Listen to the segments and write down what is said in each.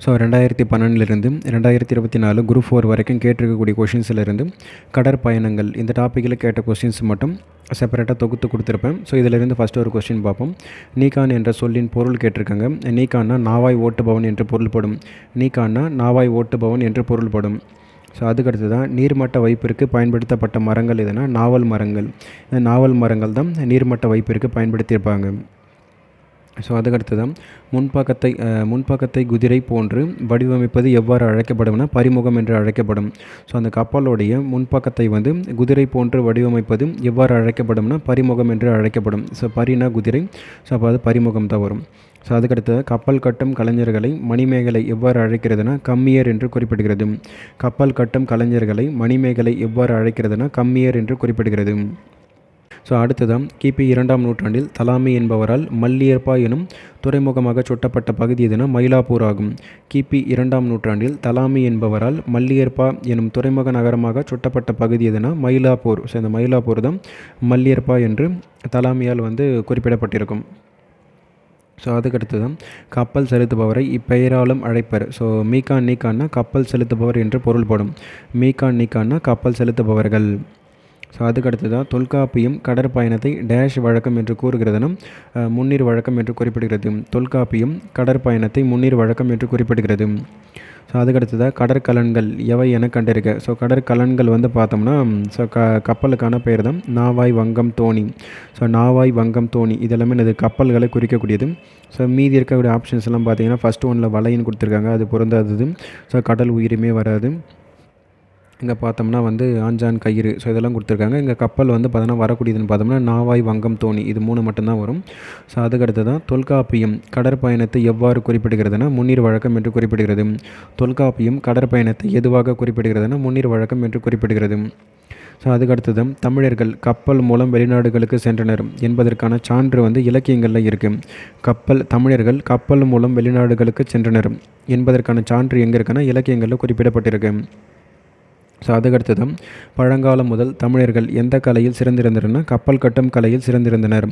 So 2012 2024 group 4 வரைக்கும் கேட்டிருக்கக்கூடிய கொஷின்ஸிலிருந்து கடற்பயணங்கள் இந்த டாப்பிக்கில் கேட்ட கொஷின்ஸ் மட்டும் செப்பரேட்டாக தொகுத்து கொடுத்துருப்பேன். ஸோ இதிலிருந்து ஃபஸ்ட்டு ஒரு கொஸ்டின் பார்ப்போம். நீகான் என்ற சொல்லின் பொருள் கேட்டிருக்காங்க. நீகான்னா நாவாய் ஓட்டுபவன் என்று பொருள்படும். நீகான்னா நாவாய் ஓட்டுபவன் என்று பொருள்படும். ஸோ அதுக்கடுத்து தான் நீர்மட்ட வைப்பிற்கு பயன்படுத்தப்பட்ட மரங்கள் எதுனா நாவல் மரங்கள். நாவல் மரங்கள் தான் நீர்மட்ட வைப்பிற்கு பயன்படுத்தியிருப்பாங்க. ஸோ அதுக்கடுத்து தான் முன்பக்கத்தை குதிரை போன்று வடிவமைப்பது எவ்வாறு அழைக்கப்படும்னா பரிமுகம் என்று அழைக்கப்படும். ஸோ அந்த கப்பலுடைய முன்பக்கத்தை வந்து குதிரை போன்று வடிவமைப்பது எவ்வாறு அழைக்கப்படும்னா பரிமுகம் என்று அழைக்கப்படும். ஸோ பரினா குதிரை, ஸோ அப்போ அது பரிமுகம் தான் வரும். ஸோ அதுக்கடுத்து கப்பல் கட்டும் கலைஞர்களை மணிமேகலை எவ்வாறு அழைக்கிறதுனா கம்மியர் என்று குறிப்பிடுகிறது. கப்பல் கட்டும் கலைஞர்களை மணிமேகலை எவ்வாறு அழைக்கிறதுனா கம்மியர் என்று குறிப்பிடுகிறது. ஸோ அடுத்ததான் கிபி 2ஆம் நூற்றாண்டில் தலாமி என்பவரால் மல்லியர்பா எனும் துறைமுகமாக சுட்டப்பட்ட பகுதி எதுனா மயிலாப்பூர் ஆகும். கிபி 2ஆம் நூற்றாண்டில் தலாமி என்பவரால் மல்லியர்பா எனும் துறைமுக நகரமாக சுட்டப்பட்ட பகுதி எதுனா மயிலாப்பூர். ஸோ இந்த மயிலாப்பூர் தான் மல்லியர்பா என்று தலாமியால் வந்து குறிப்பிடப்பட்டிருக்கும். ஸோ அதுக்கடுத்து தான் கப்பல் செலுத்துபவரை இப்பெயராலும் அழைப்பர். ஸோ மீகான் நீகான்னா கப்பல் செலுத்துபவர் என்று பொருள்படும். மீகான் நீகான்னா கப்பல் செலுத்துபவர்கள். ஸோ அதுக்கடுத்து தான் தொல்காப்பியம் கடற்பயணத்தை டேஷ் வழக்கம் என்று கூறுகிறதுனா முன்னீர் வழக்கம் என்று குறிப்பிடுகிறது. தொல்காப்பியம் கடற்பயணத்தை முன்னீர் வழக்கம் என்று குறிப்பிடுகிறது. ஸோ அதுக்கடுத்து தான் கடற்கலன்கள் எவை என கண்டிருக்க. ஸோ கடற்கலன்கள் வந்து பார்த்தோம்னா ஸோ கப்பலுக்கான பெயர் தான் நாவாய் வங்கம் தோணி. ஸோ நாவாய் வங்கம் தோணி இதெல்லாமே இது கப்பல்களை குறிக்கக்கூடியது. ஸோ மீதி இருக்கக்கூடிய ஆப்ஷன்ஸ் எல்லாம் பார்த்தீங்கன்னா ஃபஸ்ட்டு ஒன்றில் வலைன்னு கொடுத்துருக்காங்க, அது பொருந்தாதது. ஸோ கடல் உயிருமே வராது. இங்கே பார்த்தோம்னா வந்து ஆஞ்சான் கயிறு, ஸோ இதெல்லாம் கொடுத்துருக்காங்க. இங்கே கப்பல் வந்து பார்த்தோன்னா வரக்கூடியதுன்னு பார்த்தோம்னா நாவாய் வங்கம் தோணி, இது 3 மட்டும்தான் வரும். ஸோ அதுக்கடுத்து தான் தொல்காப்பியம் கடற்பயணத்தை எவ்வாறு குறிப்பிடுகிறதுனா முன்னீர் வழக்கம் என்று குறிப்பிடுகிறது. தொல்காப்பியம் கடற்பயணத்தை எதுவாக குறிப்பிடுகிறதுனா முன்னீர் வழக்கம் என்று குறிப்பிடுகிறது. ஸோ அதுக்கடுத்தது தமிழர்கள் கப்பல் மூலம் வெளிநாடுகளுக்கு சென்றனர் என்பதற்கான சான்று வந்து இலக்கியங்களில் இருக்குது. தமிழர்கள் கப்பல் மூலம் வெளிநாடுகளுக்கு சென்றனர் என்பதற்கான சான்று எங்கே இருக்குன்னா இலக்கியங்களில் குறிப்பிடப்பட்டிருக்கு. ஸோ அதுக்கடுத்து தான் பழங்காலம் முதல் தமிழர்கள் எந்த கலையில் சிறந்திருந்தனர் கப்பல் கட்டும் கலையில் சிறந்திருந்தனர்.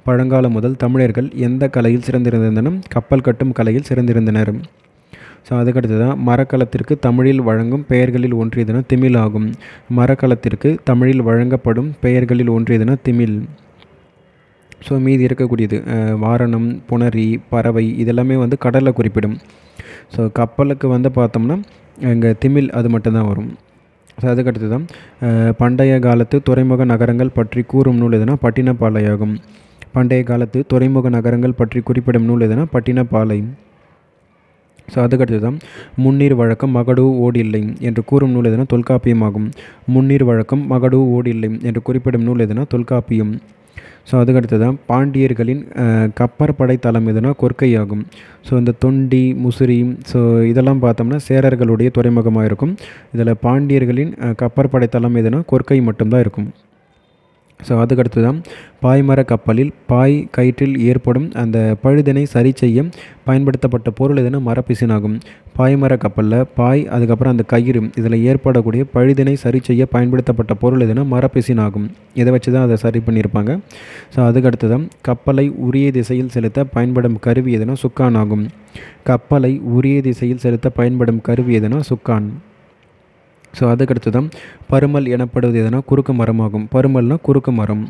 பழங்காலம் முதல் தமிழர்கள் எந்த கலையில் சிறந்திருந்தனர் கப்பல் கட்டும் கலையில் சிறந்திருந்தனர். ஸோ அதுக்கடுத்து தான் மரக்கலத்திற்கு தமிழில் வழங்கும் பெயர்களில் ஒன்றியதுனா திமிழ் ஆகும். மரக்கலத்திற்கு தமிழில் வழங்கப்படும் பெயர்களில் ஒன்றியதுனா திமிழ். ஸோ மீதி இருக்கக்கூடியது வாரணம், புணரி, பறவை இதெல்லாமே வந்து கடலில் குறிப்பிடும். ஸோ கப்பலுக்கு வந்து பார்த்தோம்னா இங்கே திமிழ் அது மட்டும்தான் வரும். ஸோ அதுக்கடுத்து தான் பண்டைய காலத்து துறைமுக நகரங்கள் பற்றி கூறும் நூல் எதுனா பட்டினப்பாலையாகும். பண்டைய காலத்து துறைமுக நகரங்கள் பற்றி குறிப்பிடும் நூல் எதுனா பட்டினப்பாலை. ஸோ அதுக்கடுத்து தான் முன்னீர் வழக்கம் மகடு ஓடில்லை என்று கூறும் நூல் எதுனா தொல்காப்பியமாகும். முன்னீர் வழக்கம் மகடு ஓடில்லை என்று குறிப்பிடும் நூல் எதுனா தொல்காப்பியம். ஸோ அதுக்கடுத்து தான் பாண்டியர்களின் கப்பற்படை தளம் எதுனா கொற்கையாகும். ஸோ இந்த தொண்டி, முசிறி, ஸோ இதெல்லாம் பார்த்தோம்னா சேரர்களுடைய துறைமுகமாக இருக்கும். இதில் பாண்டியர்களின் கப்பற்படை தளம் எதுனா கொற்கை மட்டும்தான் இருக்கும். ஸோ அதுக்கடுத்து தான் பாய்மர கப்பலில் பாய் கயிற்றில் ஏற்படும் அந்த பழுதினை சரி செய்ய பயன்படுத்தப்பட்ட பொருள் எதுனா மரப்பிசினாகும். பாய்மர கப்பலில் பாய் அதுக்கப்புறம் அந்த கயிறு இதில் ஏற்படக்கூடிய பழுதினை சரி செய்ய பயன்படுத்தப்பட்ட பொருள் எதுனா மரப்பிசினாகும். இதை வச்சு தான் அதை சரி பண்ணியிருப்பாங்க. ஸோ அதுக்கடுத்து தான் கப்பலை உரிய திசையில் செலுத்த பயன்படும் கருவி எதுனா சுக்கான் ஆகும். கப்பலை உரிய திசையில் செலுத்த பயன்படும் கருவி எதுனா சுக்கான். ஸோ அதுக்கடுத்து தான் பருமல் எனப்படுவது எதுனா குறுக்கு மரமாகும். பருமல்னால் குறுக்கு மரம்.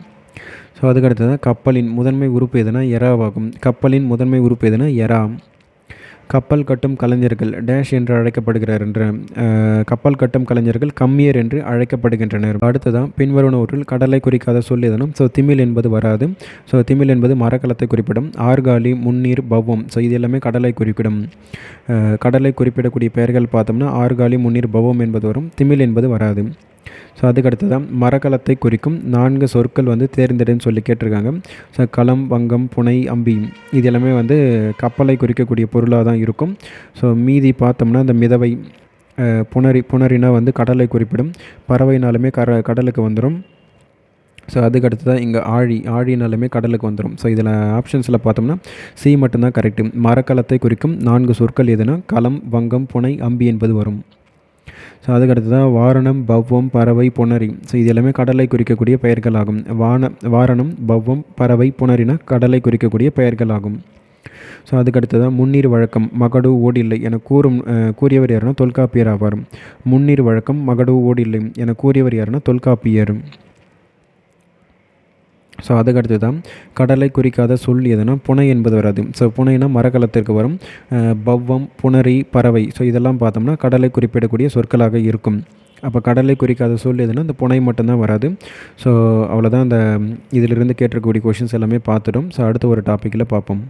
ஸோ அதுக்கடுத்து தான் கப்பலின் முதன்மை உறுப்பு எதுனா எறாவாகும். கப்பலின் முதன்மை உறுப்பு எதுனா எறா. கப்பல் கட்டும் கலைஞர்கள் டேஷ் என்று அழைக்கப்படுகிறார் என்ற கப்பல் கட்டும் கலைஞர்கள் கம்மியர் என்று அழைக்கப்படுகின்றனர். அடுத்ததான் பின்வருவனவற்றில் கடலை குறிக்காத சொல் எதனும். ஸோ திமிழ் என்பது வராது. ஸோ திமிழ் என்பது மரக்கலத்தை குறிப்பிடும். ஆர்காலி, முன்னீர், பவ்வம், ஸோ இது எல்லாமே கடலை குறிப்பிடும். கடலை குறிப்பிடக்கூடிய பெயர்கள் பார்த்தோம்னா ஆர்காலி, முன்னீர், பவ்வம் என்பது வரும். திமிழ் என்பது வராது. ஸோ அதுக்கடுத்து தான் மரக்கலத்தை குறிக்கும் 4 சொற்கள் வந்து தேர்ந்தெடுன்னு சொல்லி கேட்டிருக்காங்க. ஸோ களம், வங்கம், புனை, அம்பி இது எல்லாமே வந்து கப்பலை குறிக்கக்கூடிய பொருளாக தான் இருக்கும். ஸோ மீதி பார்த்தோம்னா இந்த மிதவை, புணரினா வந்து கடலை குறிப்பிடும். பறவைனாலுமே கடலுக்கு வந்துடும். ஸோ அதுக்கடுத்து தான் இங்கே ஆழினாலுமே கடலுக்கு வந்துடும். ஸோ இதில் ஆப்ஷன்ஸில் பார்த்தோம்னா சி மட்டும்தான் கரெக்டு. மரக்கலத்தை குறிக்கும் 4 சொற்கள் எதுனா களம், வங்கம், புனை, அம்பி என்பது வரும். ஸோ அதுக்கடுத்து தான் வாரணம், பவ்வம், பறவை, புணரி, ஸோ இது எல்லாமே கடலை குறிக்கக்கூடிய பெயர்கள் ஆகும். வாரணம், பவ்வம், பறவை, புணரினா கடலை குறிக்கக்கூடிய பெயர்கள் ஆகும். ஸோ அதுக்கு அடுத்ததாக முன்னீர் வழக்கம் மகடு ஓடில்லை என கூறியவர் யாருன்னா தொல்காப்பியர் ஆவார். முன்னீர் வழக்கம் மகடு ஓடில்லை என கூறியவர் யாருன்னா தொல்காப்பியர். ஸோ அதுக்கு அடுத்து தான் கடலை குறிக்காத சொல் எதுனா புனை என்பது வராது. ஸோ புனைனா மரக்கலத்திற்கு வரும். பவ்வம், புணரி, பறவை, ஸோ இதெல்லாம் பார்த்தோம்னா கடலை குறிப்பிடக்கூடிய சொற்களாக இருக்கும். அப்போ கடலை குறிக்காத சொல் எதுனா இந்த புனை மட்டும்தான் வராது. ஸோ அவ்வளோதான். அந்த இதிலிருந்து கேட்டிருக்கக்கூடிய கொஷின்ஸ் எல்லாமே பார்த்துட்டோம். ஸோ அடுத்த ஒரு டாப்பிக்கில் பார்ப்போம்.